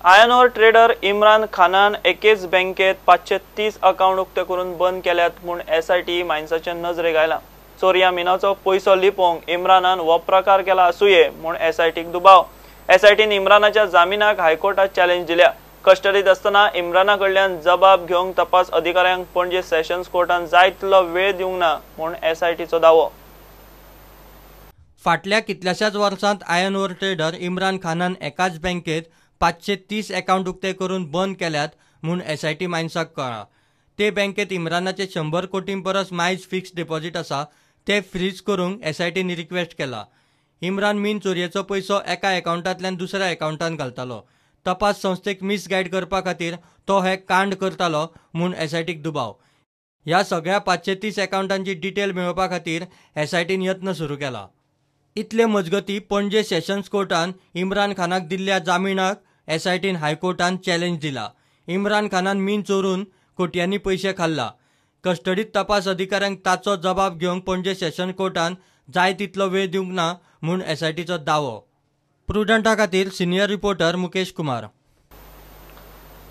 Iron or trader Imran खानान एकेच बँकेत 530 account उक्ते करून बंद केल्यात म्हूण एसआयटी मायन्साच्या नजरेक आयला। चोर ह्या मिनाचो पयसो लिपोवंक इम्रानान हो प्रकार केला आसूये म्हूण एसआयटीक दुबाव। एसआयटीन इम्रानाच्या जामिनाक हायकोर्टात चॅलेंज दिल्या। कस्टडीत असतना इम्राना कडल्यान जबाब घेवंक तपास अधिकाऱ्यांक पणजे सेशन्स कोर्टान जाय तितलो वेळ दिवंक ना म्हूण एसआयटीचो दावो। फाटल्या कितल्याशाच वर्षांत आयर्न ओर ट्रेडर इम्रान खानान एकाच बँकेत 530 अकाउंट उक्ते करून बंद केल्यात म्हूण एसआयटी मायन्साक कळ्ळा। ते बँकेत इम्रानाचे 100 कोटी परस मायज फिक्स डिपॉझिट आसा ते फ्रीज करूंक एसआयटीन रिक्वेस्ट केला। इम्रान मीन चोरयेचो पयसो एका अकाउंटांतल्यान दुसऱ्या अकाउंटांत घालतालो। तपास संस्थेक मिसगायड करपा खातीर तो हे कांड करतालो म्हूण एसआयटीक दुबाव। ह्या सगळ्या 530 अकाउंटांची डिटेल मेळोवपा खातीर एसआयटीन यत्न सुरू केला। इतले मजगतीं पणजे सेशन्स कोर्टान इम्रान खानाक दिल्ल्या जामिनाक एसआयटीन हायकोर्टान चॅलेंज दिला। इम्रान खानान मीन चोरून कोटयांनी पयशे खाल्ला। कस्टडीत तपास अधिकाऱ्यांक ताचो जबाब घेवंक पणजे सेशन कोर्टान जाय तितलो वेळ दिवंक ना म्हूण एसआयटीचो दावो। प्रुडंटा खातीर सिनियर रिपोर्टर मुकेश कुमार।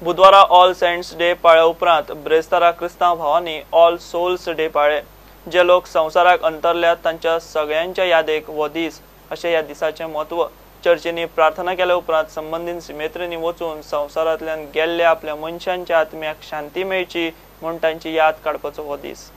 बुधवारा ऑल सेंट्स डे पाळ्या उपरांत ब्रेस्तारा क्रिस्तांव भावांनी ऑल सोल्स डे पाळ्ळे। जे लोक संवसाराक अंतरल्यात तांच्या सगळ्यांच्या यादेक हो दीस अशें ह्या दिसाचें म्हत्व। चर्चींनी प्रार्थना केल्या उपरांत संबंदीत सिमेत्रींनी वचून संवसारांतल्यान गेल्ल्या आपल्या मनशांच्या आत्म्याक शांती मेळची म्हूण तांची याद काडपाचो हो दीस।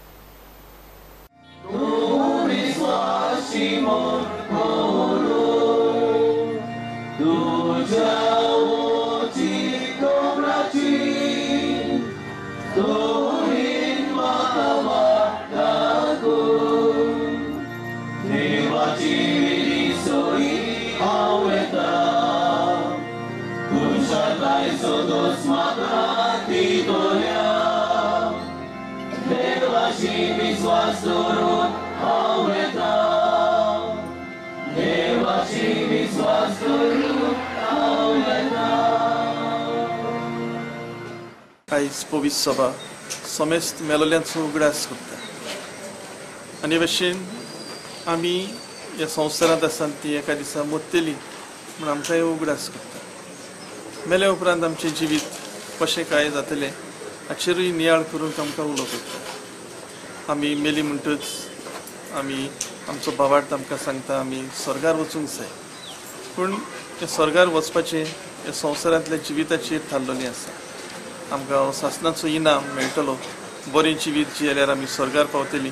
आयज पवित्र सभा समेस्त मेलोल्यांचो उगडास करता आनी भशेन आमी ह्या संवसारांत आसात ती एका दिसा मरतली म्हूण आमकांय उगडास करता। मेल्या उपरांत आमचें जिवीत कशें काय जातलें हाचेरूय नियाळ करूंक आमकां उलो करता। आमी मेली म्हणटच आमी आमचो भावार्थ आमकां सांगता आमी स्वर्गार वचूंक जाय, पूण हे स्वर्गार वचपाचें ह्या संवसारांतल्या जिविताचेर थारलेलें आसा। आमकां सासणाचो इनाम मेळटलो, बरें जिवीत जियेल्यार आमी स्वर्गार पावतलीं,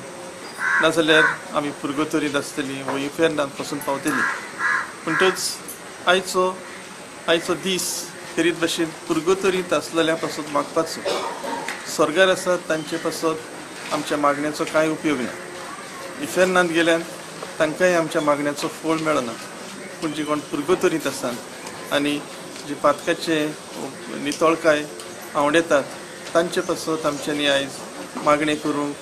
नाजाल्यार आमी पुर्गतोरींत आसतलीं वो इफेर्नांत पासून पावतलीं। म्हणटच आयचो दीस खेरीत भशेन पुर्गतोरींत आसलेल्या पासून मागपाचो। स्वर्गार आसात तांचे पासून आमच्या मागण्याचो कांय उपयोग ना। इफेर्नांत गेल्यान तांकांय आमच्या मागण्याचो फळ मेळना, पूण जे कोण पुर्गतोरींत आसात आनी जे पातकाचे नितळकाय आवडेतात तांचे पासून आमच्यांनी आयज मागणी करूंक,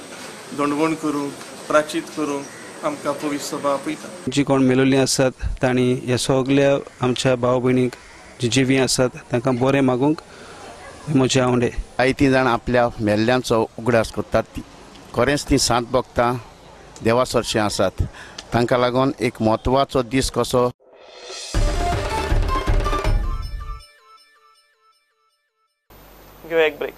दंडवण करूंक, प्राचीत करूंक आमकां पवित्र सभा आपयता। जी कोण मेलोलीं आसात तांणी ह्या सगळ्या आमच्या भाव भयणीक जी जिवी आसात तांकां बरें मागूंक म्हजें आवडे। जायतीं जाण आपल्या मेल्ल्यांचो उगडास करतात, खरेंच तीं सांत भक्तां देवा सरशीं आसात। तांकां लागून एक म्हत्वाचो दीस कसो घेऊ एक ब्रेक।